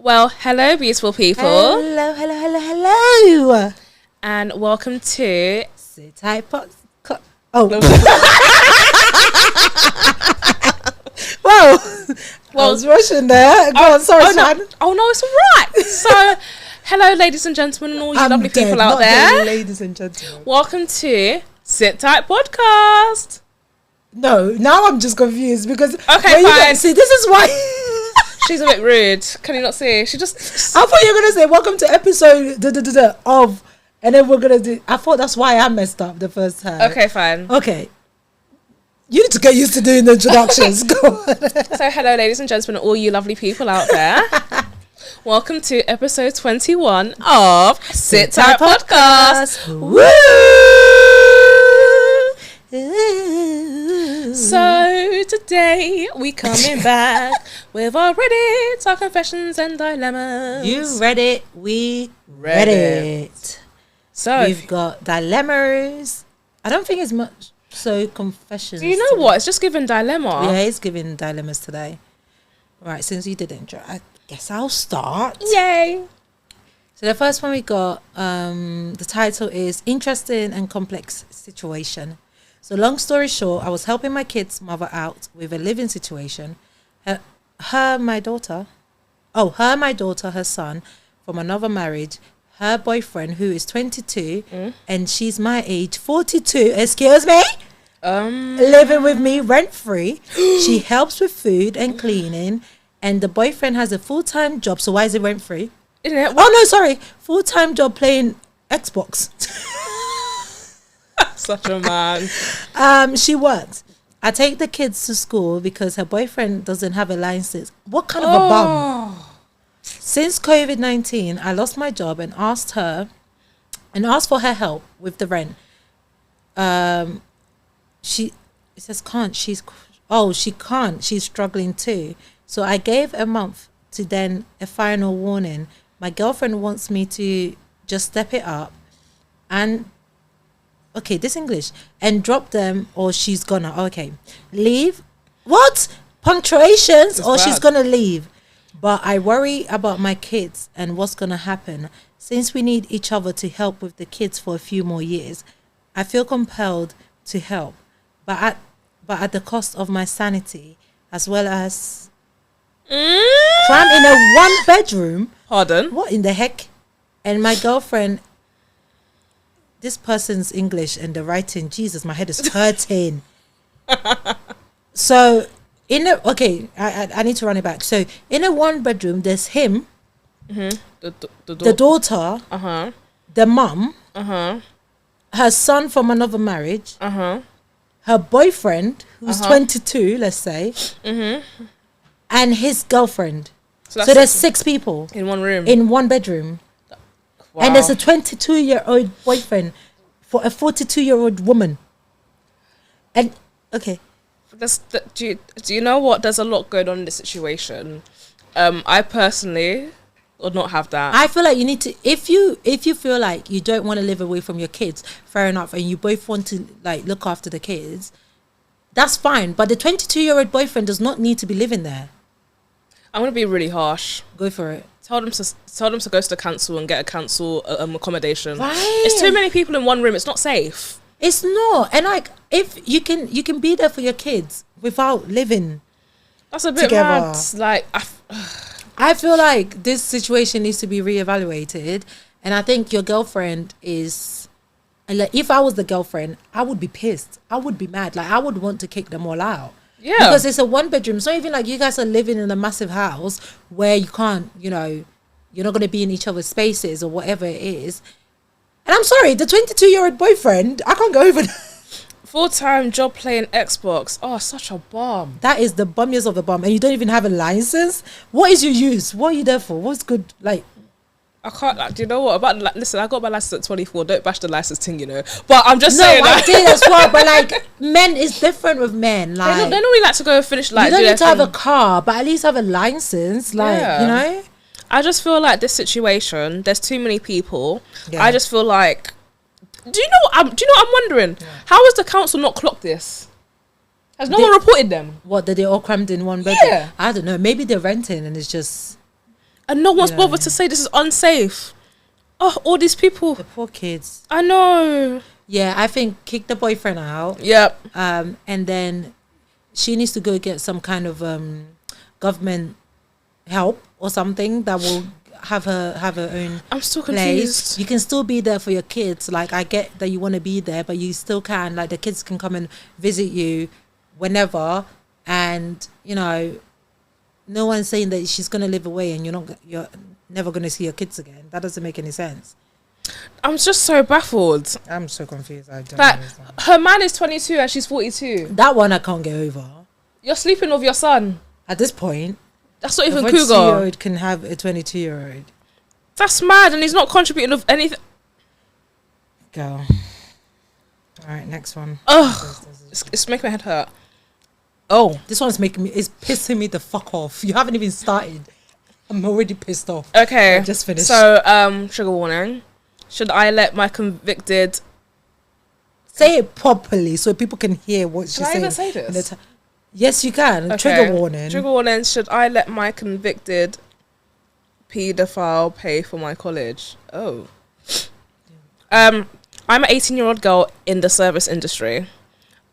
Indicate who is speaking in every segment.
Speaker 1: Well, hello, beautiful people.
Speaker 2: Hello.
Speaker 1: And welcome to...
Speaker 2: Sit tight, oh. Whoa. Well, I was rushing there. Go on, sorry,
Speaker 1: no, it's all right. So, hello, ladies and gentlemen, and all you lovely people out there.
Speaker 2: Ladies and gentlemen.
Speaker 1: Welcome to Sit Tight Podcast.
Speaker 2: No, now I'm just confused because...
Speaker 1: Okay, fine.
Speaker 2: See, this is why...
Speaker 1: She's a bit rude. Can you not see? She just...
Speaker 2: I thought you were going to say, welcome to episode of... And then we're going to do... I thought that's why I messed up the first time.
Speaker 1: Okay, fine.
Speaker 2: Okay. You need to get used to doing the introductions. Go on.
Speaker 1: So, hello, ladies and gentlemen, all you lovely people out there. Welcome to episode 21 of Sit Tight Podcast.
Speaker 2: Woo!
Speaker 1: So today we coming back with our Reddit, our confessions and dilemmas.
Speaker 2: You read it, we read it.
Speaker 1: So
Speaker 2: we've got dilemmas. I don't think it's much so confessions.
Speaker 1: Do you know what? It's just giving dilemma.
Speaker 2: Yeah, it's giving dilemmas today. Right, since you did intro, I guess I'll start.
Speaker 1: Yay!
Speaker 2: So the first one we got, the title is Interesting and Complex Situation. So long story short, I was helping my kid's mother out with a living situation. My daughter, her son from another marriage, her boyfriend who is 22 and she's my age, 42, excuse me, living with me rent-free. She helps with food and cleaning and the boyfriend has a full-time job. So why is it rent-free?
Speaker 1: Isn't it?
Speaker 2: Oh no, sorry, full-time job playing Xbox.
Speaker 1: Such a man.
Speaker 2: She works. I take the kids to school because her boyfriend doesn't have a license. What kind of a bum? Since COVID-19, I lost my job and asked for her help with the rent. She can't. She can't. She's struggling too. So I gave a month to then a final warning. My girlfriend wants me to just step it up and this English and drop them or she's gonna leave. What? Punctuations or she's gonna leave. But I worry about my kids and what's gonna happen. Since we need each other to help with the kids for a few more years, I feel compelled to help, but at the cost of my sanity as well as cram in a 1-bedroom.
Speaker 1: Pardon?
Speaker 2: What in the heck? And my girlfriend. This person's English and the writing, Jesus, my head is hurting. So, I need to run it back. So, in a 1-bedroom, there's him, the daughter, the mum, her son from another marriage, her boyfriend, who's 22, let's say, and his girlfriend. So there's 6 people.
Speaker 1: In one room.
Speaker 2: In 1 bedroom. Wow. And there's a 22-year-old boyfriend for a 42-year-old woman. And, okay.
Speaker 1: Do you know what? There's a lot going on in this situation. I personally would not have that.
Speaker 2: I feel like you need to, if you feel like you don't want to live away from your kids, fair enough, and you both want to, look after the kids, that's fine. But the 22-year-old boyfriend does not need to be living there.
Speaker 1: I'm going to be really harsh.
Speaker 2: Go for it.
Speaker 1: Tell them to go to the council and get a council accommodation.
Speaker 2: Right.
Speaker 1: It's too many people in one room. It's not safe.
Speaker 2: It's not. And if you can be there for your kids without living.
Speaker 1: That's a bit
Speaker 2: together.
Speaker 1: Mad.
Speaker 2: I feel like this situation needs to be reevaluated. And I think your girlfriend is. If I was the girlfriend, I would be pissed. I would be mad. I would want to kick them all out. Yeah. Because it's a 1-bedroom. It's not even like you guys are living in a massive house where you can't, you're not going to be in each other's spaces or whatever it is. And I'm sorry, the 22-year-old boyfriend, I can't go over that.
Speaker 1: Full-time job playing Xbox. Oh, such a bum.
Speaker 2: That is the bummiest of the bum. And you don't even have a license? What is your use? What are you there for? What's good?
Speaker 1: I can't, do you know what? Listen, I got my license at 24. Don't bash the license thing, But I'm just saying.
Speaker 2: No, I did as well. But, men is different with men.
Speaker 1: They normally like to go and finish,
Speaker 2: you don't need to have a car, but at least have a license. I
Speaker 1: just feel like this situation, there's too many people.
Speaker 2: Yeah.
Speaker 1: I just feel like... Do you know what I'm wondering? Yeah. How has the council not clocked this? Has no one reported them?
Speaker 2: What, that they all crammed in one bedroom?
Speaker 1: Yeah.
Speaker 2: I don't know. Maybe they're renting and it's just...
Speaker 1: And no one's bothered to say this is unsafe. Oh, all these people.
Speaker 2: The poor kids.
Speaker 1: I know.
Speaker 2: Yeah, I think kick the boyfriend out.
Speaker 1: Yep.
Speaker 2: And then she needs to go get some kind of government help or something that will have her own.
Speaker 1: I'm still
Speaker 2: place.
Speaker 1: confused.
Speaker 2: You can still be there for your kids. Like, I get that you want to be there, but you still can. Like, the kids can come and visit you whenever, and you know, no one's saying that she's gonna live away and you're never gonna see your kids again. That doesn't make any sense.
Speaker 1: I'm just so baffled.
Speaker 2: I'm so confused. I don't
Speaker 1: Like,
Speaker 2: understand.
Speaker 1: her man is 22 and she's 42.
Speaker 2: That one I can't get over.
Speaker 1: You're sleeping with your son.
Speaker 2: At this point,
Speaker 1: That's not
Speaker 2: a
Speaker 1: even
Speaker 2: 42-year-old
Speaker 1: cougar.
Speaker 2: can have a 22-year-old.
Speaker 1: That's mad, and he's not contributing of anything.
Speaker 2: Go. All right, next one.
Speaker 1: Ugh, it's making my head hurt. Oh,
Speaker 2: This one's it's pissing me the fuck off. You haven't even started. I'm already pissed off.
Speaker 1: okay.
Speaker 2: I just finished.
Speaker 1: So, trigger warning. Should I let my convicted...
Speaker 2: Say it properly so people can hear what she's
Speaker 1: Can I
Speaker 2: saying.
Speaker 1: even say this?
Speaker 2: Yes, you can.
Speaker 1: Okay.
Speaker 2: Trigger warning.
Speaker 1: Trigger warning. Should I let my convicted paedophile pay for my college? Oh. I'm an 18-year-old girl in the service industry.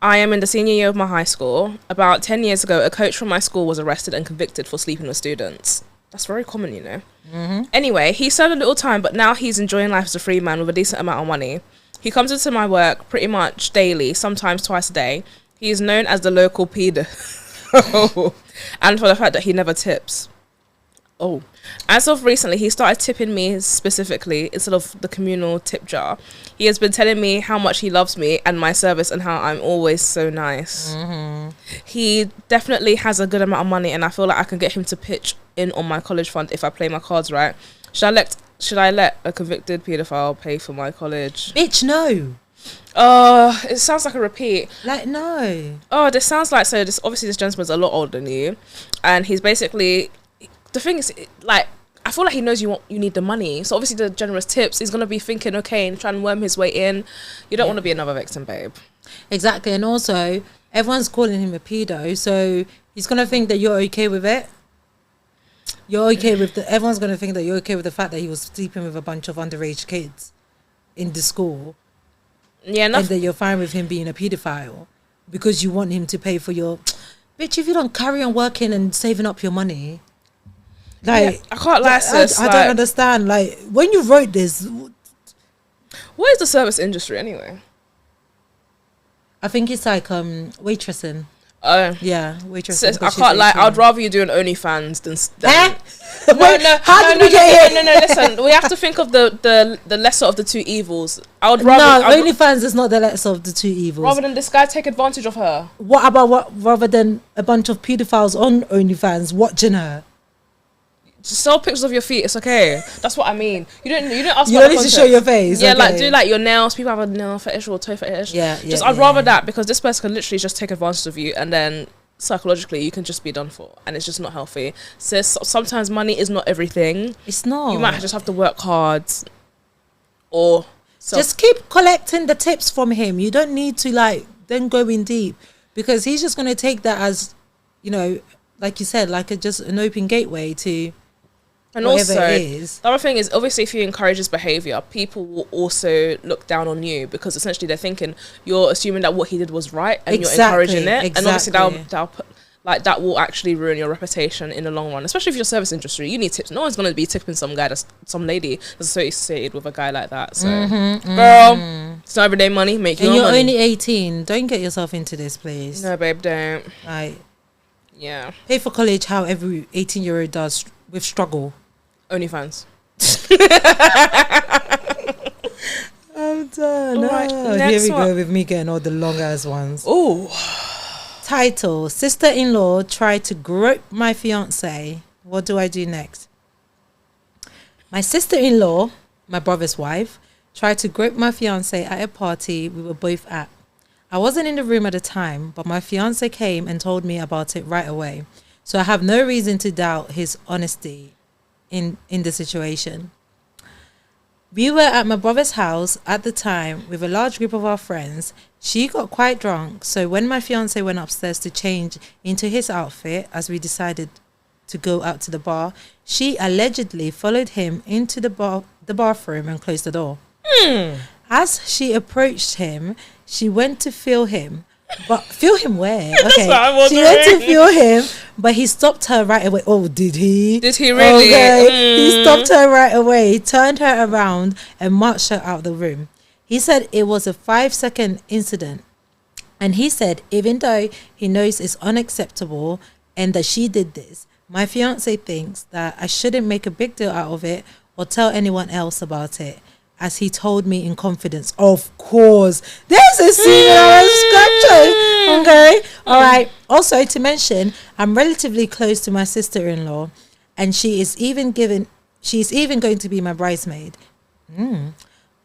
Speaker 1: I am in the senior year of my high school. About 10 years ago, a coach from my school was arrested and convicted for sleeping with students. That's very common, you know.
Speaker 2: Mm-hmm.
Speaker 1: Anyway, he served a little time, but now he's enjoying life as a free man with a decent amount of money. He comes into my work pretty much daily, sometimes twice a day. He is known as the local pedo. And for the fact that he never tips. Oh. As of recently, he started tipping me specifically instead of the communal tip jar. He has been telling me how much he loves me and my service and how I'm always so nice.
Speaker 2: Mm-hmm.
Speaker 1: He definitely has a good amount of money, and I feel like I can get him to pitch in on my college fund if I play my cards right. Should I let a convicted paedophile pay for my college?
Speaker 2: Bitch, no.
Speaker 1: It sounds like a repeat.
Speaker 2: Like, no.
Speaker 1: Oh, this sounds like, so this obviously this gentleman's a lot older than you, and he's basically, the thing is, like, I feel like he knows you need the money, so obviously the generous tips, he's gonna be thinking, okay, and trying to worm his way in. You don't want to be another victim, babe.
Speaker 2: Exactly. And also, everyone's calling him a pedo, so he's gonna think that you're okay with it. You're okay with everyone's gonna think that you're okay with the fact that he was sleeping with a bunch of underage kids in the school.
Speaker 1: Yeah,
Speaker 2: And that you're fine with him being a paedophile because you want him to pay for your... Bitch, if you don't carry on working and saving up your money... Like,
Speaker 1: yeah, I can't lie, sis.
Speaker 2: I don't understand. Like, when you wrote this...
Speaker 1: What is the service industry anyway?
Speaker 2: I think it's like waitressing.
Speaker 1: Oh.
Speaker 2: Yeah, waitressing.
Speaker 1: Sis, I
Speaker 2: because
Speaker 1: can't
Speaker 2: she's
Speaker 1: lie.
Speaker 2: 18.
Speaker 1: I'd rather you do an OnlyFans than...
Speaker 2: Eh?
Speaker 1: No,
Speaker 2: Wait,
Speaker 1: no,
Speaker 2: how
Speaker 1: no,
Speaker 2: did
Speaker 1: no,
Speaker 2: we get here?
Speaker 1: no, listen. We have to think of the lesser of the two evils. I would rather...
Speaker 2: No, OnlyFans is not the lesser of the two evils.
Speaker 1: Rather than this guy take advantage of her.
Speaker 2: What about rather than a bunch of pedophiles on OnlyFans watching her?
Speaker 1: Just sell pictures of your feet. It's okay. That's what I mean. You don't ask.
Speaker 2: You
Speaker 1: about
Speaker 2: don't
Speaker 1: the
Speaker 2: need to show
Speaker 1: context.
Speaker 2: your face.
Speaker 1: Yeah,
Speaker 2: okay.
Speaker 1: like do like your nails. People have a nail fetish or toe fetish.
Speaker 2: Yeah.
Speaker 1: Just I'd rather that, because this person can literally just take advantage of you, and then psychologically you can just be done for, and it's just not healthy. So sometimes money is not everything.
Speaker 2: It's not.
Speaker 1: You might just have to work hard, or
Speaker 2: just keep collecting the tips from him. You don't need to like then go in deep, because he's just going to take that as, you know, like you said, like just an open gateway to
Speaker 1: and
Speaker 2: whatever
Speaker 1: also
Speaker 2: it is.
Speaker 1: the other thing is, obviously, if you encourage this behavior, people will also look down on you, because essentially they're thinking you're assuming that what he did was right, and you're encouraging it, and obviously that'll put, like, that will actually ruin your reputation in the long run, especially if you're service industry. You need tips. No one's going to be tipping some lady that's associated with a guy like that. So girl, it's not everyday money. Make your
Speaker 2: And
Speaker 1: own
Speaker 2: you're
Speaker 1: money.
Speaker 2: only 18. Don't get yourself into this, please.
Speaker 1: No, babe, don't.
Speaker 2: Like,
Speaker 1: Yeah,
Speaker 2: pay for college how every 18-year-old does, with struggle.
Speaker 1: OnlyFans.
Speaker 2: I'm done.
Speaker 1: All right,
Speaker 2: Here
Speaker 1: next
Speaker 2: we
Speaker 1: one.
Speaker 2: go with me getting all the long ass ones.
Speaker 1: Oh,
Speaker 2: Title: Sister-in-law tried to grope my fiance. What do I do next? My sister-in-law, my brother's wife, tried to grope my fiance at a party we were both at. I wasn't in the room at the time, but my fiance came and told me about it right away. So I have no reason to doubt his honesty in the situation. We were at my brother's house at the time with a large group of our friends. She got quite drunk, so when my fiance went upstairs to change into his outfit, as we decided to go out to the bar. She allegedly followed him into the bathroom and closed the door. As she approached him, she went to feel him. But feel him where? Okay. She went to feel him, but he stopped her right away. Oh, did he?
Speaker 1: Did he really?
Speaker 2: Okay. He stopped her right away, turned her around, and marched her out of the room. He said it was a 5-second incident. And he said, even though he knows it's unacceptable and that she did this, my fiance thinks that I shouldn't make a big deal out of it or tell anyone else about it, as he told me in confidence. Of course. There's a similar structure. Okay. All right. Also, to mention, I'm relatively close to my sister-in-law, and she's even going to be my bridesmaid.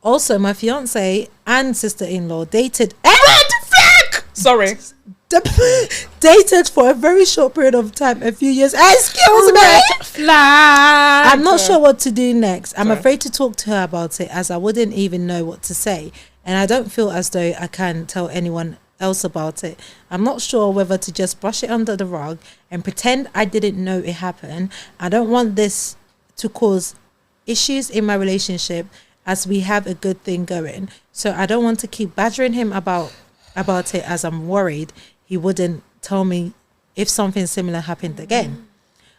Speaker 2: Also, my fiance and sister-in-law dated.
Speaker 1: Sorry.
Speaker 2: Dated for a very short period of time, a few years. Excuse me.
Speaker 1: Flag.
Speaker 2: I'm not sure what to do next. I'm afraid to talk to her about it, as I wouldn't even know what to say, and I don't feel as though I can tell anyone else about it. I'm not sure whether to just brush it under the rug and pretend I didn't know it happened. I don't want this to cause issues in my relationship, as we have a good thing going, so I don't want to keep badgering him about it, as I'm worried he wouldn't tell me if something similar happened again.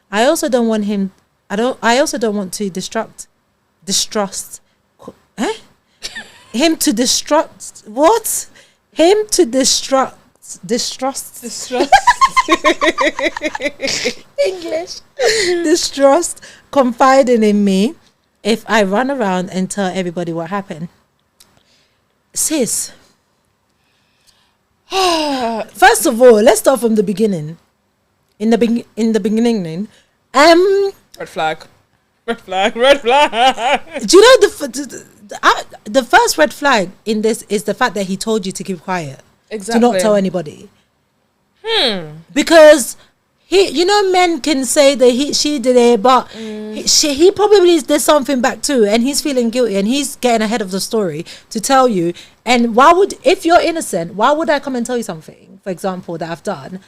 Speaker 2: I also don't want him to distrust him to distrust what? Him to distrust English. Distrust confiding in me if I run around and tell everybody what happened. Sis, first of all, let's start from the beginning. In the beginning,
Speaker 1: red flag. Do
Speaker 2: you know the first red flag in this is the fact that he told you to keep quiet,
Speaker 1: exactly,
Speaker 2: to not tell anybody. Because men can say that she did it, but he probably did something back too, and he's feeling guilty, and he's getting ahead of the story to tell you. And if you're innocent, why would I come and tell you something, for example, that I've done?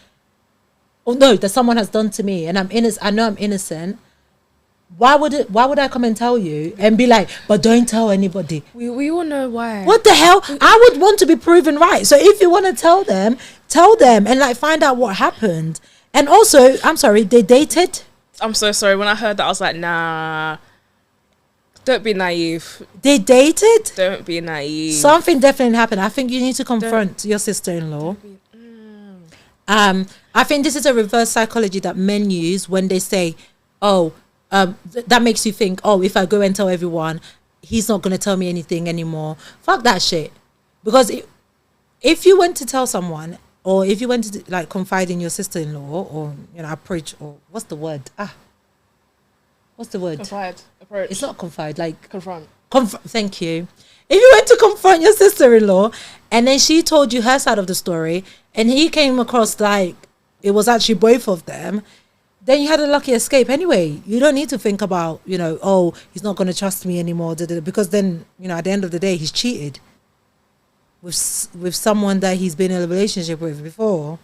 Speaker 2: Oh no, that someone has done to me, and I'm innocent. I know I'm innocent. Why would I come and tell you and be like, but don't tell anybody?
Speaker 1: We all know why.
Speaker 2: What the hell? I would want to be proven right. So if you want to tell them, and like find out what happened. And also, I'm sorry, they dated?
Speaker 1: I'm so sorry. When I heard that, I was like, nah. Don't be naive.
Speaker 2: They dated?
Speaker 1: Don't be naive.
Speaker 2: Something definitely happened. I think you need to confront your sister-in-law. I think this is a reverse psychology that men use when they say, that makes you think, if I go and tell everyone, he's not going to tell me anything anymore. Fuck that shit. Because if you went to tell someone, or if you went to like confide in your sister-in-law, or approach, or what's the word? What's the word?
Speaker 1: Confide. Approach.
Speaker 2: It's not confide. Like
Speaker 1: confront.
Speaker 2: Thank you. If you went to confront your sister-in-law, and then she told you her side of the story, and he came across like it was actually both of them, then you had a lucky escape anyway. You don't need to think about, he's not going to trust me anymore, because then, at the end of the day, he's cheated with someone that he's been in a relationship with before.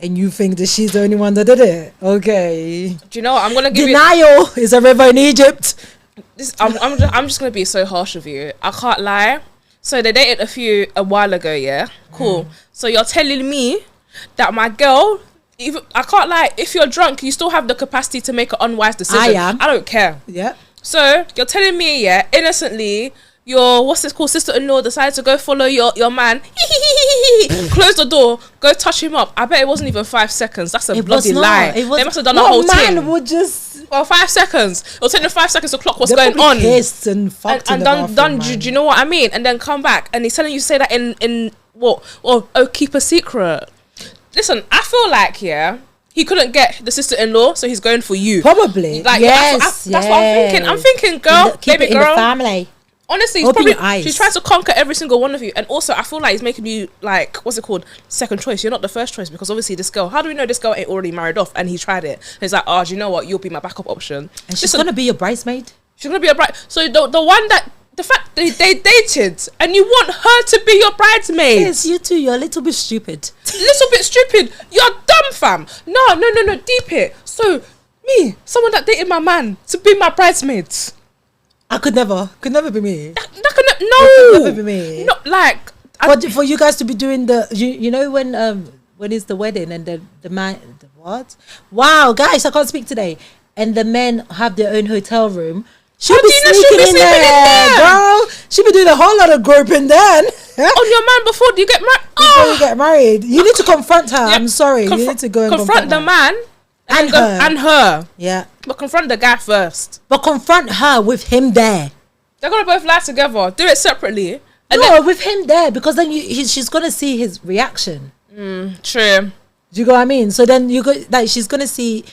Speaker 2: And you think that she's the only one that did it. Okay.
Speaker 1: Do you know what? I'm going to give
Speaker 2: Denial is a river in Egypt.
Speaker 1: I'm just going to be so harsh with you. I can't lie. So they dated a while ago, yeah? Cool. So you're telling me that my girl... I can't lie. If you're drunk, you still have the capacity to make an unwise decision.
Speaker 2: I am.
Speaker 1: I don't care.
Speaker 2: Yeah.
Speaker 1: So you're telling me, yeah, innocently, your sister-in-law decided to go follow your man. Close the door. Go touch him up. I bet it wasn't even 5 seconds. That's a bloody lie. They must have done the whole thing. What man
Speaker 2: would just...
Speaker 1: Well, 5 seconds. It'll take them 5 seconds to clock what's going on.
Speaker 2: Kissed and fucked
Speaker 1: and done. Do you know what I mean? And then come back and he's telling you to say that in what? Keep a secret. Listen, I feel like, he couldn't get the sister-in-law, so he's going for you.
Speaker 2: Probably.
Speaker 1: Like, that's what I'm thinking. I'm thinking, girl,
Speaker 2: keep
Speaker 1: baby
Speaker 2: it
Speaker 1: girl.
Speaker 2: in the family.
Speaker 1: Honestly, she's trying to conquer every single one of you. And also, I feel like he's making you, like, what's it called? Second choice. You're not the first choice, because obviously this girl, how do we know this girl ain't already married off? And he tried it. And he's like, do you know what? You'll be my backup option.
Speaker 2: And she's going to be your bridesmaid?
Speaker 1: She's going to be a bride. So the one that the fact that they dated and you want her to be your bridesmaid.
Speaker 2: Yes, you too. You're a little bit stupid.
Speaker 1: Little bit stupid. You're dumb, fam. No. Deep it. So me, someone that dated my man, to be my bridesmaid.
Speaker 2: I could never be me.
Speaker 1: That could
Speaker 2: never be me.
Speaker 1: Not like.
Speaker 2: For you guys to be doing the, you know when it's the wedding and the man, the what? Wow, guys, I can't speak today. And the men have their own hotel room. She'll be sleeping in there, bro. She'll be doing a whole lot of groping then.
Speaker 1: On your man before you get married.
Speaker 2: Before you get married, you need to confront her. I'm sorry, you need to go and
Speaker 1: confront the man and her.
Speaker 2: Yeah,
Speaker 1: but confront the guy first.
Speaker 2: But confront her with him there.
Speaker 1: They're gonna both lie together. Do it separately.
Speaker 2: With him there, because then she's gonna see his reaction.
Speaker 1: True.
Speaker 2: Do you know what I mean? So then she's gonna see,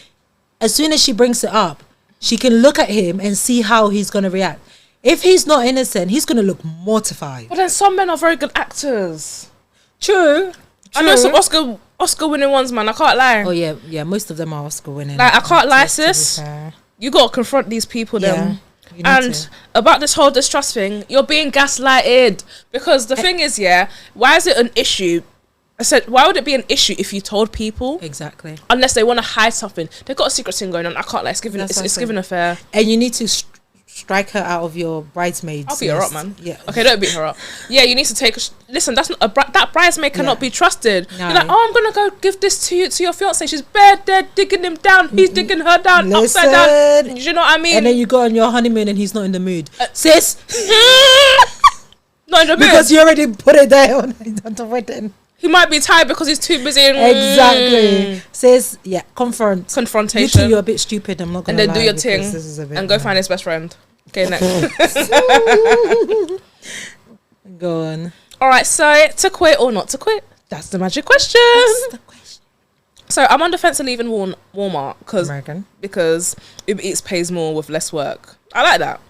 Speaker 2: as soon as she brings it up, she can look at him and see how he's gonna react. If he's not innocent, he's gonna look mortified.
Speaker 1: But then some men are very good actors.
Speaker 2: True.
Speaker 1: I know some Oscar winning ones, man. I can't lie.
Speaker 2: Oh yeah. Most of them are Oscar winning.
Speaker 1: Like, I can't lie, sis. You gotta confront these people, then. And about this whole distrust thing, you're being gaslighted. Because the thing is, why is it an issue? I said, why would it be an issue if you told people?
Speaker 2: Exactly.
Speaker 1: Unless they want to hide something. They've got a secret thing going on. I can't lie. It's given a fair.
Speaker 2: And you need to strike her out of your bridesmaids.
Speaker 1: I'll beat her up, man.
Speaker 2: Yeah.
Speaker 1: Okay, don't beat her up. Yeah, you need to take. Listen, that's not that bridesmaid cannot be trusted.
Speaker 2: No.
Speaker 1: You're like, oh, I'm gonna go give this to your fiance. She's bare there digging him down. He's digging her down, upside down. You know what I mean?
Speaker 2: And then you go on your honeymoon and he's not in the mood, sis.
Speaker 1: Not in the mood
Speaker 2: because you already put it there on the wedding.
Speaker 1: He might be tired because he's too busy.
Speaker 2: Exactly. Sis, confrontation. You two, you're a bit stupid. I'm not gonna.
Speaker 1: And then
Speaker 2: lie,
Speaker 1: do your thing and go find his best friend. Okay, next.
Speaker 2: Go on.
Speaker 1: All right, so to quit or not to quit? That's the magic question. So I'm on the fence of leaving Walmart because Uber Eats pays more with less work. I like that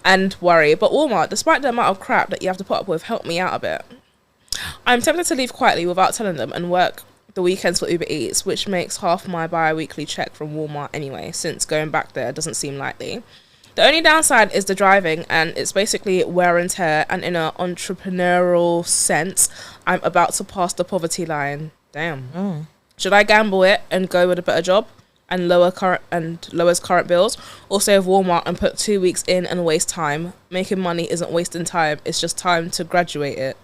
Speaker 1: and worry, but Walmart, despite the amount of crap that you have to put up with, help me out a bit. I'm tempted to leave quietly without telling them and work the weekends for Uber Eats, which makes half my bi-weekly check from Walmart anyway, since going back there doesn't seem likely. The only downside is the driving, and it's basically wear and tear, and in an entrepreneurial sense, I'm about to pass the poverty line. Damn.
Speaker 2: Oh.
Speaker 1: Should I gamble it and go with a better job and lowers current bills, or stay with Walmart and put 2 weeks in and waste time? Making money isn't wasting time, it's just time to graduate it.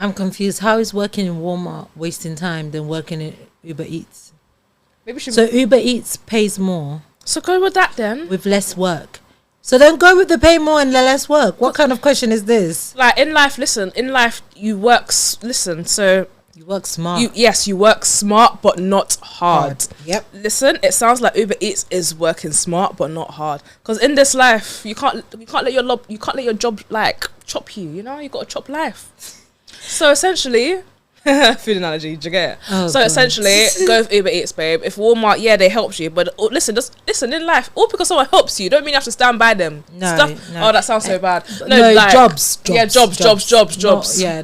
Speaker 2: I'm confused. How is working in Walmart wasting time than working in Uber Eats? So Uber Eats pays more. So
Speaker 1: go with that then.
Speaker 2: With less work. So then go with the pay more and the less work. What kind of question is this?
Speaker 1: Like in life, you work. So
Speaker 2: you work smart.
Speaker 1: You work smart, but not hard.
Speaker 2: Yep.
Speaker 1: Listen, it sounds like Uber Eats is working smart, but not hard. Because in this life, you can't let your job like chop you. You know, you got to chop life. So essentially, food analogy, do you get it?
Speaker 2: Oh,
Speaker 1: so God. Essentially, go with Uber Eats, babe. If Walmart, they helped you, but listen in life. All because someone helps you, don't mean you have to stand by them.
Speaker 2: No.
Speaker 1: Oh, that sounds so bad.
Speaker 2: No, like, jobs.
Speaker 1: Yeah, jobs.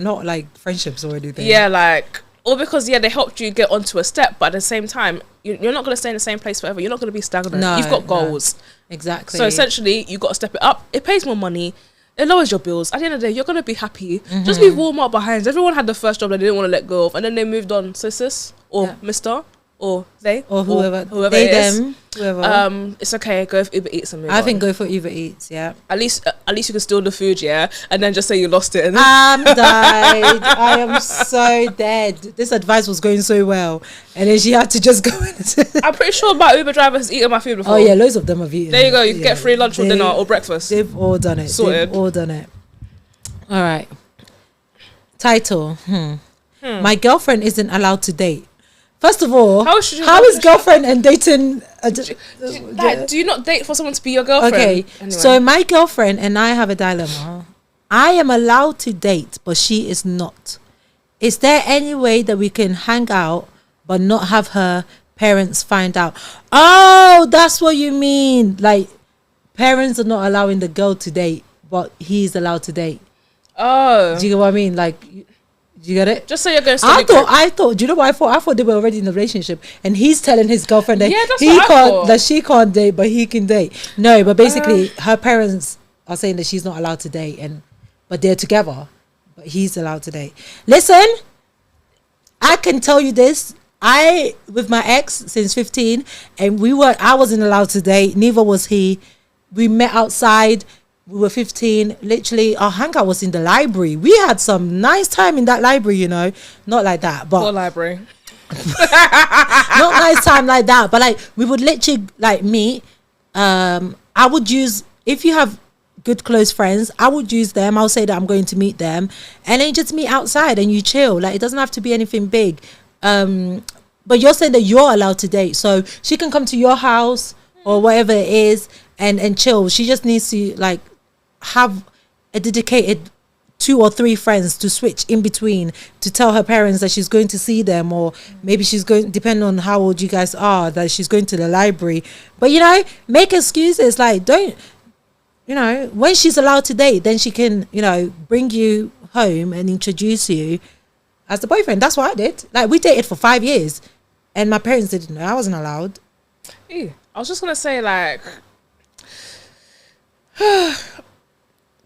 Speaker 2: Not like friendships or anything.
Speaker 1: Yeah, like all because they helped you get onto a step, but at the same time, you're not going to stay in the same place forever. You're not going to be stagnant.
Speaker 2: No,
Speaker 1: you've got goals.
Speaker 2: No. Exactly.
Speaker 1: So essentially, you got to step it up. It pays more money. It lowers your bills. At the end of the day, you're going to be happy. Mm-hmm. Just leave Walmart behind. Everyone had the first job they didn't want to let go of, and then they moved on. So sis, or Mister, or they,
Speaker 2: or whoever
Speaker 1: they,
Speaker 2: it is. Them, whoever.
Speaker 1: It's okay. Go for Uber Eats and move on.
Speaker 2: I think go for Uber Eats. Yeah.
Speaker 1: At least you can steal the food, and then just say you lost it. And
Speaker 2: I'm died. I am so dead. This advice was going so well, and then she had to just go.
Speaker 1: I'm pretty sure my Uber driver has eaten my food before.
Speaker 2: Oh yeah, loads of them have eaten.
Speaker 1: There you go. You can get free lunch or dinner or breakfast.
Speaker 2: They've all done it.
Speaker 1: Sorted.
Speaker 2: They've all done it. All right. Title. My girlfriend isn't allowed to date. First of all, how is girlfriend and dating?
Speaker 1: Do you not date for someone to be your girlfriend?
Speaker 2: Okay, anyway. So my girlfriend and I have a dilemma. I am allowed to date, but she is not. Is there any way that we can hang out, but not have her parents find out? Oh, that's what you mean. Like, parents are not allowing the girl to date, but he's allowed to date.
Speaker 1: Oh.
Speaker 2: Do you get what I mean? Like, do you get it?
Speaker 1: Just so you're going to
Speaker 2: I thought, do you know what I thought? I thought they were already in a relationship, and he's telling his girlfriend that
Speaker 1: she can't
Speaker 2: that she can't date, but he can date. No, but basically her parents are saying that she's not allowed to date, but they're together, but he's allowed to date. Listen, I can tell you this. I with my ex since 15, and I wasn't allowed to date, neither was he. We met outside. We were 15. Literally, our hangout was in the library. We had some nice time in that library, you know. Not like that, but
Speaker 1: Poor library.
Speaker 2: not nice time like that. But like, we would literally like meet. I would use, if you have good close friends, I would use them. I'll say that I'm going to meet them, and then you just meet outside and you chill. Like, it doesn't have to be anything big. But you're saying that you're allowed to date, so she can come to your house or whatever it is and chill. She just needs to like have a dedicated 2 or 3 friends to switch in between, to tell her parents that she's going to see them, or maybe she's going, depending on how old you guys are, that she's going to the library. But you know, make excuses. Like, don't, you know, when she's allowed to date, then she can, you know, bring you home and introduce you as the boyfriend. That's what I did. Like, we dated for 5 years, and my parents didn't know. I wasn't allowed.
Speaker 1: Ew. I was just gonna say, like,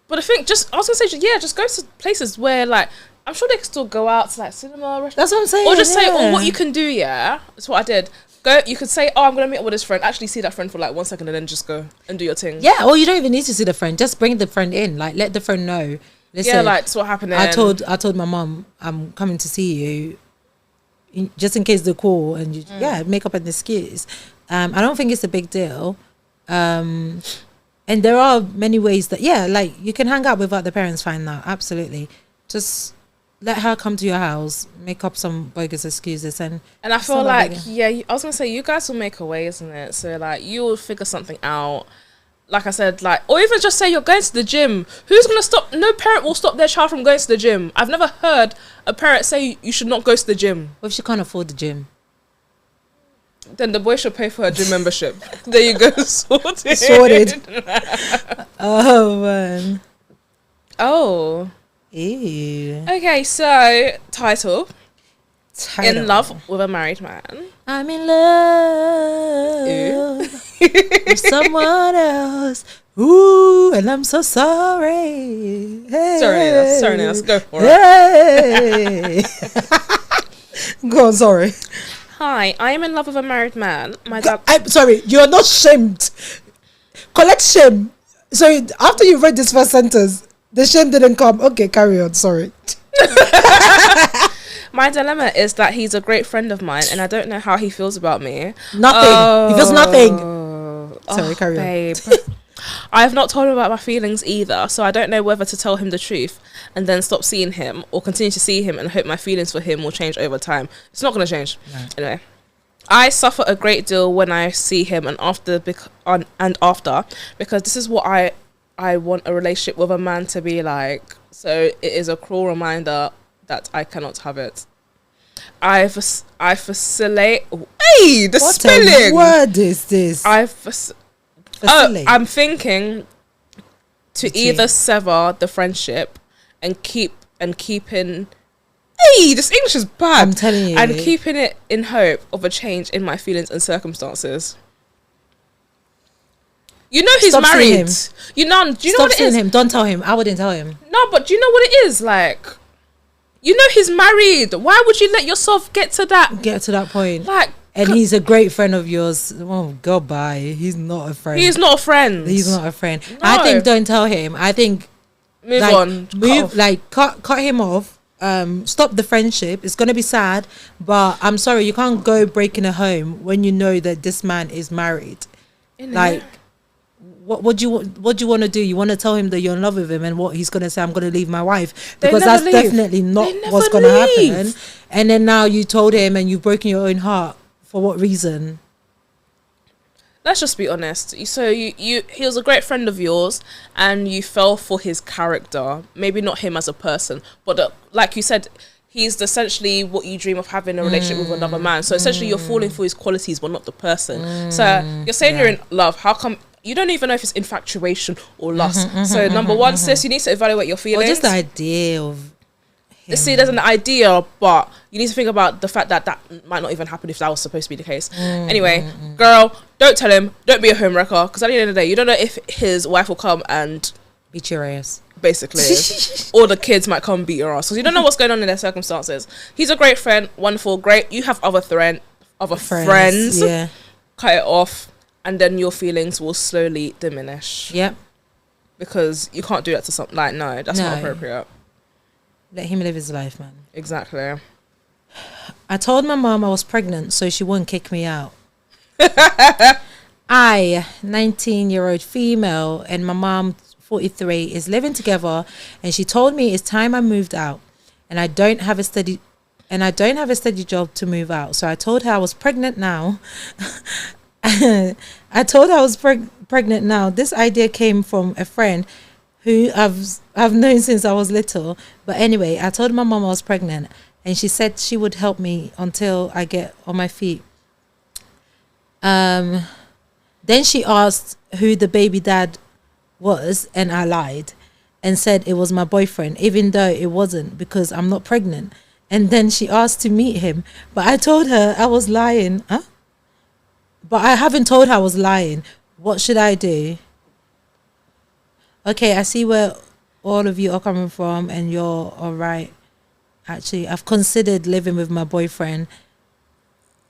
Speaker 1: but I think just go to places where, like, I'm sure they can still go out to like cinema, restaurants.
Speaker 2: That's what I'm saying.
Speaker 1: Or just say, or what you can do, yeah. That's what I did. Go. You could say, oh, I'm gonna meet up with this friend. Actually, see that friend for like 1 second, and then just go and do your thing.
Speaker 2: Yeah. Or you don't even need to see the friend. Just bring the friend in. Like, let the friend know. Listen,
Speaker 1: yeah, like, that's what happened.
Speaker 2: I told my mom I'm coming to see you, just in case they call, and you, make up an excuse. I don't think it's a big deal. And there are many ways that, like, you can hang out without the parents find out. Absolutely. Just let her come to your house, make up some bogus excuses. And
Speaker 1: I feel like, I was going to say, you guys will make a way, isn't it? So, like, you will figure something out. Like I said, like, or even just say you're going to the gym. Who's going to stop? No parent will stop their child from going to the gym. I've never heard a parent say you should not go to the gym.
Speaker 2: What if she can't afford the gym?
Speaker 1: Then the boy should pay for her gym membership. There you go,
Speaker 2: sorted. Oh, man.
Speaker 1: Oh.
Speaker 2: Ew.
Speaker 1: Okay, so title. In love with a married man.
Speaker 2: I'm in love with someone else. Ooh, and I'm so sorry. Hey.
Speaker 1: Sorry, let's go for
Speaker 2: it. Go on, sorry.
Speaker 1: Hi, I am in love with a married man. My dad.
Speaker 2: I'm sorry, you're not shamed. Collect shame. So after you read this first sentence, the shame didn't come. Okay, carry on. Sorry.
Speaker 1: My dilemma is that he's a great friend of mine, and I don't know how he feels about me.
Speaker 2: Nothing. He feels nothing. Sorry, carry
Speaker 1: babe. I have not told him about my feelings either, so I don't know whether to tell him the truth and then stop seeing him, or continue to see him and hope my feelings for him will change over time. It's not going to change. No. Anyway, I suffer a great deal when I see him and after because this is what I want a relationship with a man to be like. So it is a cruel reminder that I cannot have it. I facilitate. Hey, the
Speaker 2: what
Speaker 1: spelling.
Speaker 2: What word is this?
Speaker 1: I'm thinking to either sever the friendship and keeping. Hey, this English is bad.
Speaker 2: I'm telling you.
Speaker 1: And keeping it in hope of a change in my feelings and circumstances. You know he's married. Do you know what it is?
Speaker 2: Him. Don't tell him. I wouldn't tell him.
Speaker 1: No, but do you know what it is? Like, you know he's married. Why would you let yourself get to that
Speaker 2: point?
Speaker 1: Like,
Speaker 2: and he's a great friend of yours. Oh, goodbye. He's not a friend.
Speaker 1: He's not a friend.
Speaker 2: He's not a friend.
Speaker 1: No.
Speaker 2: I think don't tell him. I think
Speaker 1: move on.
Speaker 2: Cut him off. Stop the friendship. It's gonna be sad, but I'm sorry, you can't go breaking a home when you know that this man is married. Like, what do you want to do? You want to tell him that you're in love with him, and what he's gonna say? I'm gonna leave my wife, because that's definitely not what's gonna happen. And then now you told him, and you've broken your own heart. For what reason?
Speaker 1: Let's just be honest. So he was a great friend of yours, and you fell for his character. Maybe not him as a person, but like you said, he's essentially what you dream of having a relationship with another man. So essentially, you're falling for his qualities, but not the person. So you're saying you're in love. How come? You don't even know if it's infatuation or lust. So number one, sis, you need to evaluate your feelings.
Speaker 2: Or just the idea of him.
Speaker 1: See, there's an idea, but you need to think about the fact that might not even happen if that was supposed to be the case. Anyway, girl, don't tell him. Don't be a homewrecker, because at the end of the day, you don't know if his wife will come and
Speaker 2: Beat your ass.
Speaker 1: Basically. Or the kids might come beat your ass. Because you don't know what's going on in their circumstances. He's a great friend. Wonderful. Great. You have other friends.
Speaker 2: Yeah.
Speaker 1: Cut it off. And then your feelings will slowly diminish.
Speaker 2: Yep.
Speaker 1: Because you can't do that to something. Like, no, that's not appropriate.
Speaker 2: Let him live his life, man.
Speaker 1: Exactly.
Speaker 2: I told my mom I was pregnant so she wouldn't kick me out. I, 19-year-old female, and my mom, 43, is living together, and she told me it's time I moved out, and I don't have a steady job to move out. So I told her I was pregnant now. I told her I was pregnant now. This idea came from a friend who I've known since I was little. But anyway, I told my mom I was pregnant, and she said she would help me until I get on my feet. Then she asked who the baby dad was, and I lied and said it was my boyfriend, even though it wasn't, because I'm not pregnant. And then she asked to meet him, but I told her I was lying. But I haven't told her I was lying. What should I do? Okay, I see where all of you are coming from, and you're all right. Actually, I've considered living with my boyfriend.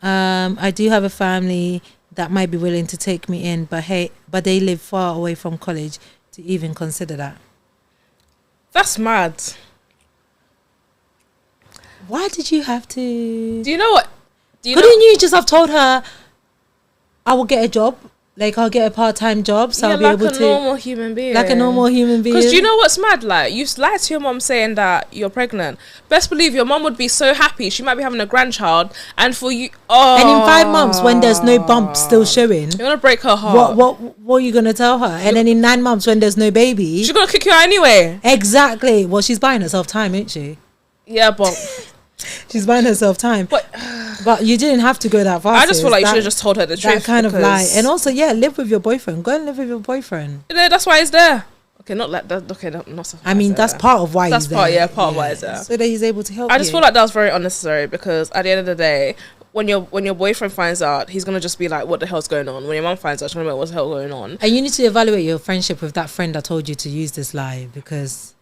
Speaker 2: I do have a family that might be willing to take me in, but they live far away from college to even consider that.
Speaker 1: That's mad.
Speaker 2: Why did you have to?
Speaker 1: Do you know what?
Speaker 2: Couldn't you just have told her, I will get a job? Like, I'll get a part-time job, so I'll be able to...
Speaker 1: like a normal human being.
Speaker 2: Like a normal human being.
Speaker 1: Because do you know what's mad? Like, you lied to your mom saying that you're pregnant. Best believe your mom would be so happy. She might be having a grandchild. And for you... Oh.
Speaker 2: And in 5 months, when there's no bump still showing...
Speaker 1: You're going to break her heart.
Speaker 2: What are you going to tell her? And then in 9 months, when there's no baby...
Speaker 1: She's going to kick you out anyway.
Speaker 2: Exactly. Well, she's buying herself time, ain't she?
Speaker 1: Yeah, but...
Speaker 2: She's buying herself time. But you didn't have to go that far.
Speaker 1: I just feel like you should have just told her the truth.
Speaker 2: That kind of lie. And also, live with your boyfriend. Go and live with your boyfriend.
Speaker 1: Yeah, that's why he's there. Okay, not like that. Okay, not so.
Speaker 2: I mean, that's part of why he's there.
Speaker 1: Part of why he's there.
Speaker 2: So that he's able to help you.
Speaker 1: I just feel like that was very unnecessary, because at the end of the day, when your boyfriend finds out, he's gonna just be like, "What the hell's going on?" When your mom finds out, she's gonna be like, "What's the hell going on?"
Speaker 2: And you need to evaluate your friendship with that friend that told you to use this lie, because...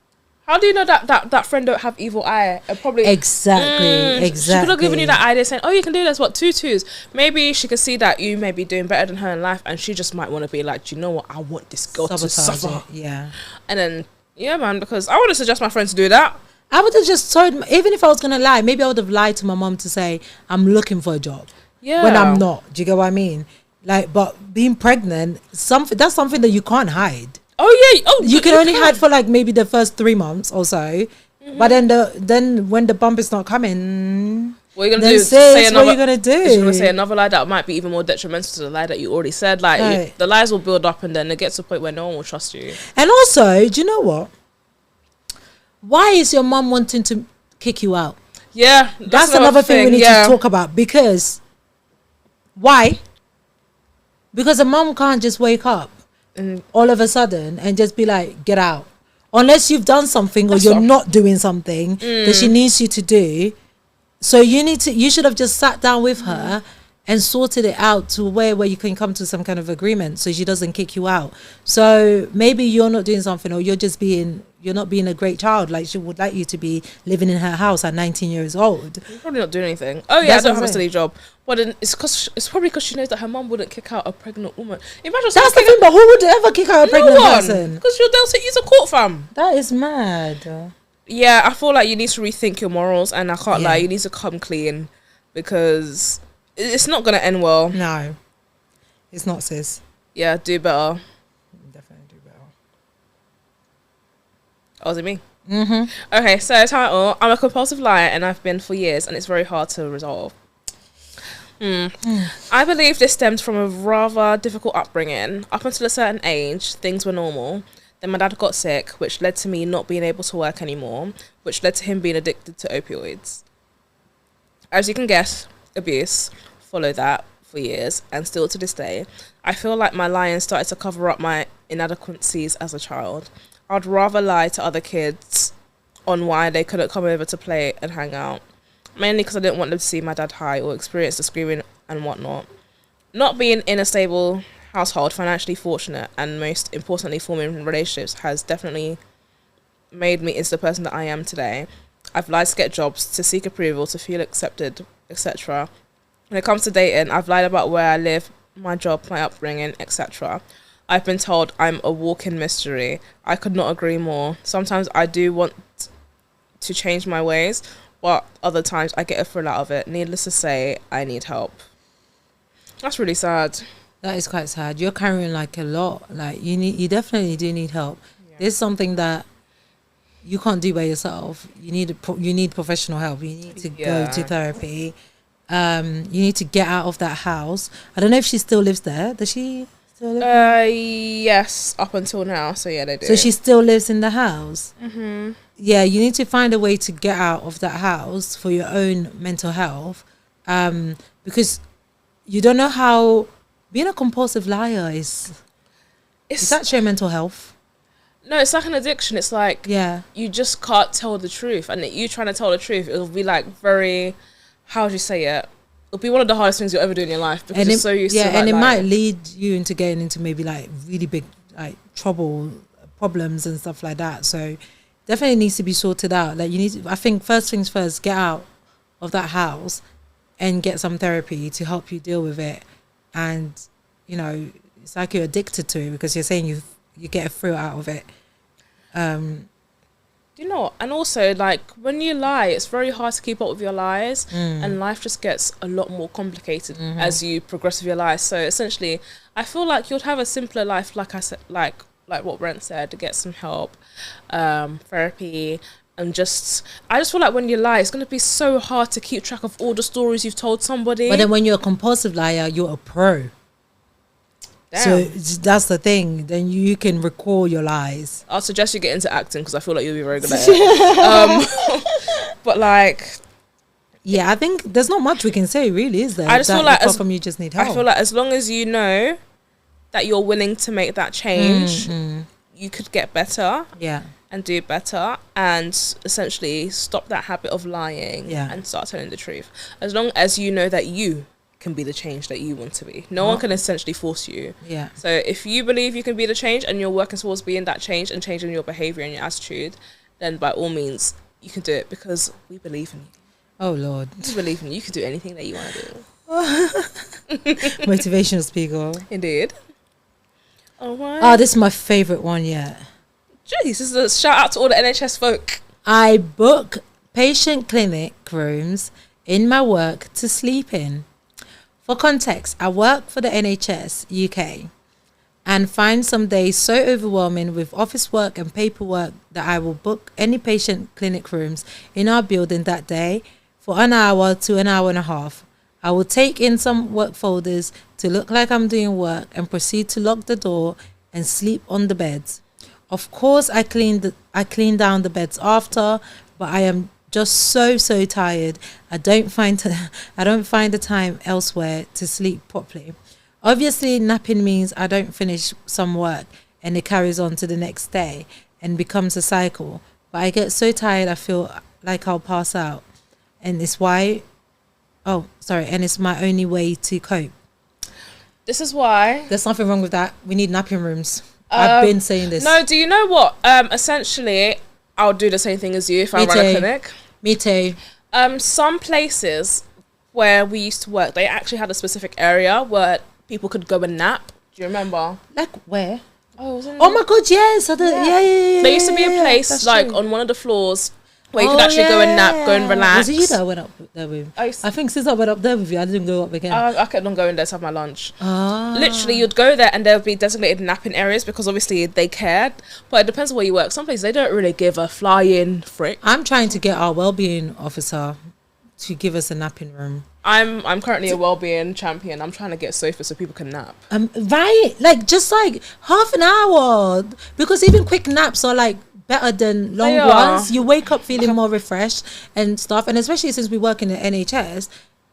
Speaker 1: How do you know that friend don't have evil eye? Probably
Speaker 2: exactly.
Speaker 1: She could have given you that idea saying, "Oh, you can do this. What, 2 2s?" Maybe she could see that you may be doing better than her in life, and she just might want to be like, "You know what? I want this girl to suffer."
Speaker 2: Yeah.
Speaker 1: And then man, because I would have suggest my friends to do that.
Speaker 2: I would have just told, even if I was gonna lie, maybe I would have lied to my mom to say I'm looking for a job. Yeah. When I'm not. Do you get what I mean? Like, but being pregnant, that's something that you can't hide.
Speaker 1: Oh yeah. Oh,
Speaker 2: you can only hide for like maybe the first 3 months or so. Mm-hmm. But then when the bump is not coming, what are you gonna do? What are you gonna do?
Speaker 1: You're gonna say another lie that might be even more detrimental to the lie that you already said. Like, right. The lies will build up, and then it gets to a point where no one will trust you.
Speaker 2: And also, do you know what? Why is your mom wanting to kick you out?
Speaker 1: Yeah,
Speaker 2: that's another thing we need to talk about. Because why? Because a mom can't just wake up all of a sudden and just be like, get out, unless you've done something or you're not doing something that she needs you to do. So you should have just sat down with her and sorted it out to where you can come to some kind of agreement so she doesn't kick you out. So maybe you're not doing something, or you're not being a great child like she would like you to be, living in her house at 19 years old.
Speaker 1: You're probably not doing anything. Oh yeah, I don't have a steady job. But then it's probably because she knows that her mum wouldn't kick out a pregnant woman. Imagine
Speaker 2: that's the thing, but who would ever kick out a pregnant person?
Speaker 1: Because they'll take you to court, fam.
Speaker 2: That is mad.
Speaker 1: Yeah, I feel like you need to rethink your morals, and I can't lie, you need to come clean, because it's not gonna end well.
Speaker 2: No, it's not, sis.
Speaker 1: Yeah, do better.
Speaker 2: Definitely do better.
Speaker 1: Oh, is it me? Mm-hmm. Okay, so title: I'm a compulsive liar, and I've been for years, and it's very hard to resolve. I believe this stems from a rather difficult upbringing. Up until a certain age, things were normal. Then my dad got sick, which led to me not being able to work anymore, which led to him being addicted to opioids. As you can guess, abuse followed that for years, and still to this day, I feel like my lying started to cover up my inadequacies as a child. I'd rather lie to other kids on why they couldn't come over to play and hang out, mainly because I didn't want them to see my dad high or experience the screaming and whatnot. Not being in a stable household, financially fortunate, and most importantly, forming relationships has definitely made me into the person that I am today. I've lied to get jobs, to seek approval, to feel accepted, etc. When it comes to dating, I've lied about where I live, my job, my upbringing, etc. I've been told I'm a walking mystery. I could not agree more. Sometimes I do want to change my ways, but other times I get a thrill out of it. Needless to say, I need help. That's really sad.
Speaker 2: That is quite sad. You're carrying like a lot. Like you definitely do need help. Yeah. There's something that you can't do by yourself. You need professional help. You need to go to therapy. You need to get out of that house. I don't know if she still lives there. Does she still live there?
Speaker 1: Yes, up until now. So yeah, they do.
Speaker 2: So she still lives in the house.
Speaker 1: Mm-hmm.
Speaker 2: Yeah, you need to find a way to get out of that house for your own mental health, because you don't know how being a compulsive liar is that your mental health?
Speaker 1: No, it's like an addiction. It's like you just can't tell the truth, and you trying to tell the truth, it'll be like very, how do you say it? It'll be one of the hardest things you'll ever do in your life because you're so used to like,
Speaker 2: and it might lead you into getting into maybe like really big like trouble, problems and stuff like that. So definitely needs to be sorted out. Like I think first things first, get out of that house and get some therapy to help you deal with it. And it's like you're addicted to it because you're saying you get a thrill out of it.
Speaker 1: And also like when you lie, it's very hard to keep up with your lies, and life just gets a lot more complicated as you progress with your lies. So essentially, I feel like you'd have a simpler life, like I said, like what Brent said, to get some help, therapy. And I just feel like when you lie, it's going to be so hard to keep track of all the stories you've told somebody.
Speaker 2: But then when you're a compulsive liar, you're a pro. Damn. So that's the thing. Then you can recall your lies.
Speaker 1: I'll suggest you get into acting because I feel like you'll be very good at it. But like...
Speaker 2: Yeah, I think there's not much we can say really, is there?
Speaker 1: I just feel like
Speaker 2: you just need help.
Speaker 1: I feel like as long as you know that you're willing to make that change, you could get better. Yeah. And do better and essentially stop that habit of lying and start telling the truth. As long as you know that you can be the change that you want to be. No one can essentially force you. Yeah. So if you believe you can be the change and you're working towards being that change and changing your behaviour and your attitude, then by all means you can do it because we believe in you.
Speaker 2: Oh Lord.
Speaker 1: We believe in you. You can do anything that you want to
Speaker 2: do. Motivational speaker.
Speaker 1: Indeed. Oh, wow.
Speaker 2: Oh, this is my favourite one yet.
Speaker 1: Jeez, this is a shout out to all the NHS folk.
Speaker 2: I book patient clinic rooms in my work to sleep in. For context, I work for the NHS UK and find some days so overwhelming with office work and paperwork that I will book any patient clinic rooms in our building that day for an hour to an hour and a half. I will take in some work folders to look like I'm doing work and proceed to lock the door and sleep on the beds. Of course, I clean down the beds after, but I am just so tired. I don't find the time elsewhere to sleep properly. Obviously, napping means I don't finish some work and it carries on to the next day and becomes a cycle. But I get so tired, I feel like I'll pass out, and it's my only way to cope.
Speaker 1: This is why
Speaker 2: there's nothing wrong with that. We need napping rooms. I've been saying this.
Speaker 1: No, do you know what? Essentially, I'll do the same thing as you if I run a clinic.
Speaker 2: Me too.
Speaker 1: Some places where we used to work, they actually had a specific area where people could go and nap. Do you remember?
Speaker 2: Like where?
Speaker 1: Oh
Speaker 2: my God, yes. Yeah.
Speaker 1: There used to be a place like on one of the floors where you could actually go and nap, go and relax.
Speaker 2: Was it you that went up there with? I think since I went up there with you, I didn't go up again.
Speaker 1: I kept on going there to have my lunch. Literally, you'd go there and there would be designated napping areas because obviously they cared. But it depends on where you work. Some places they don't really give a flying frick.
Speaker 2: I'm trying to get our wellbeing officer to give us a napping room.
Speaker 1: I'm currently a wellbeing champion. I'm trying to get sofas so people can nap.
Speaker 2: Right, like just like half an hour, because even quick naps are like better than long ones. You wake up feeling more refreshed and stuff, and especially since we work in the NHS,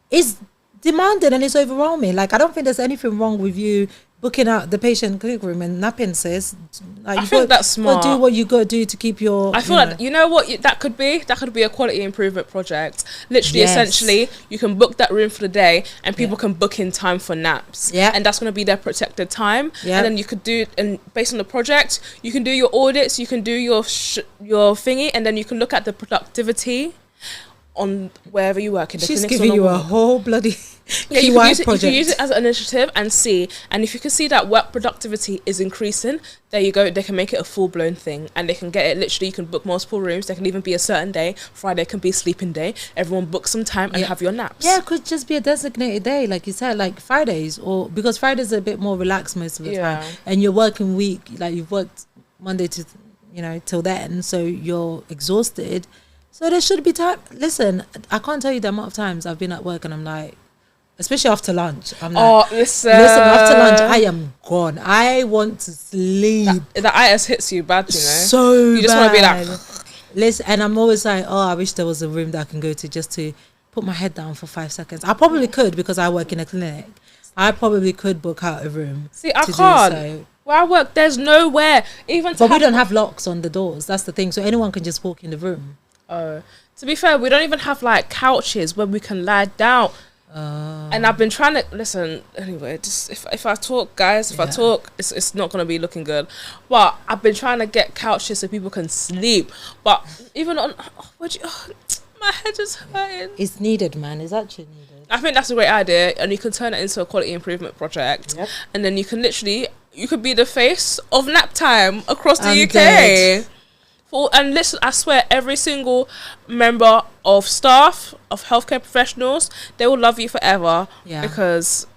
Speaker 2: it's demanding and it's overwhelming. Like I don't think there's anything wrong with you booking out the patient clinic room and napping, sis. Like,
Speaker 1: I think that's smart.
Speaker 2: Do what you got to do to keep your.
Speaker 1: I feel like, you know what that could be? That could be a quality improvement project. Literally, essentially, you can book that room for the day and people can book in time for naps.
Speaker 2: Yeah.
Speaker 1: And that's going to be their protected time.
Speaker 2: Yeah.
Speaker 1: And then you could do, and based on the project, you can do your audits, you can do your thingy, and then you can look at the productivity on wherever you work in the
Speaker 2: She's
Speaker 1: clinics.
Speaker 2: giving you a whole bloody
Speaker 1: you can use it as an initiative and see, and if you can see that work productivity is increasing, there you go, they can make it a full-blown thing, and they can get it literally, you can book multiple rooms, there can even be a certain day, Friday can be sleeping day, everyone book some time and have your naps.
Speaker 2: Yeah, it could just be a designated day, like you said, like Fridays, or because Fridays are a bit more relaxed most of the time, and your working week, like you've worked Monday to, till then, so you're exhausted. So there should be time. Listen, I can't tell you the amount of times I've been at work and I'm like, especially after lunch, I'm like, listen, after lunch, I am gone. I want to sleep.
Speaker 1: The itis hits you bad,
Speaker 2: So
Speaker 1: you just want to be like,
Speaker 2: listen, and I'm always like, oh, I wish there was a room that I can go to just to put my head down for 5 seconds. I probably could, because I work in a clinic. I probably could book out a room.
Speaker 1: See, I can't. So. Where I work, there's nowhere. But
Speaker 2: we don't have locks on the doors. That's the thing. So anyone can just walk in the room.
Speaker 1: To be fair, we don't even have like couches where we can lie down. And I've been trying to listen. Anyway, just if I talk, guys, if I talk, it's not gonna be looking good. But I've been trying to get couches so people can sleep. But even on, my head is hurting.
Speaker 2: It's needed, man. It's actually needed.
Speaker 1: I think that's a great idea, and you can turn it into a quality improvement project. Yep. And then you could be the face of nap time across the UK. Dead. And listen, I swear, every single member of staff, of healthcare professionals, they will love you forever. Yeah. Because,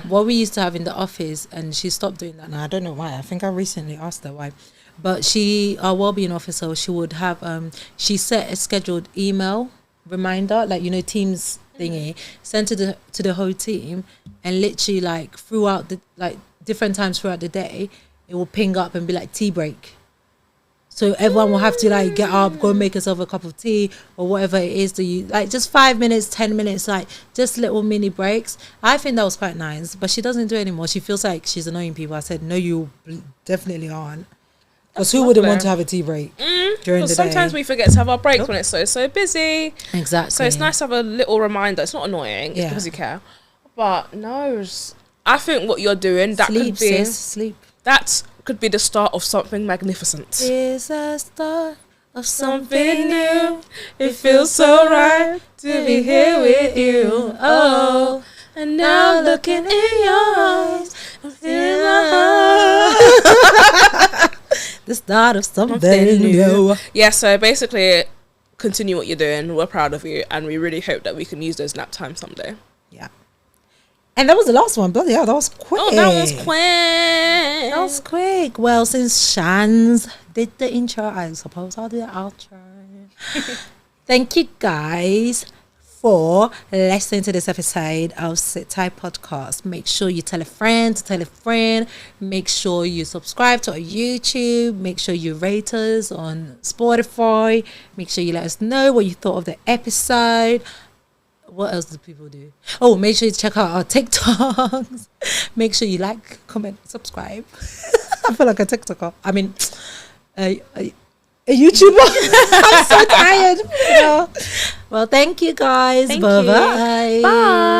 Speaker 2: what we used to have in the office, and she stopped doing that now. I don't know why. I think I recently asked her why. But our wellbeing officer, she would have, she set a scheduled email reminder, like, Teams thingy, sent to the whole team, and literally, like, throughout different times throughout the day, it will ping up and be like, tea break. So everyone will have to like get up, go make yourself a cup of tea or whatever it is that you like, just 5 minutes, 10 minutes, like just little mini breaks. I think that was quite nice, but she doesn't do it anymore. She feels like she's annoying people. I said, no, you definitely aren't. Because who wouldn't want to have a tea break during the day?
Speaker 1: Sometimes we forget to have our breaks when it's so busy.
Speaker 2: Exactly.
Speaker 1: So it's nice to have a little reminder. It's not annoying because you care. But no, I think what you're doing, that could be...
Speaker 2: Sleep.
Speaker 1: That could be the start of something magnificent.
Speaker 2: It's a start of something new.
Speaker 1: It feels so right to be here with you. Oh, and now looking in your eyes, I'm feeling my heart.
Speaker 2: The start of something new.
Speaker 1: Yeah, so basically, continue what you're doing. We're proud of you, and we really hope that we can use those nap time someday.
Speaker 2: Yeah. And that was the last one. Bloody hell, that was quick.
Speaker 1: Oh, that was quick.
Speaker 2: That was quick. Well, since Shans did the intro, I suppose I'll do the outro. Thank you guys for listening to this episode of Sit Tight Podcast. Make sure you tell a friend to tell a friend. Make sure you subscribe to our YouTube. Make sure you rate us on Spotify. Make sure you let us know what you thought of the episode. What else do people do? Oh, make sure you check out our TikToks. Make sure you like, comment, subscribe. I feel like a TikToker. I mean, a YouTuber. I'm so tired. Well, thank you guys. Bye-bye.
Speaker 1: Bye.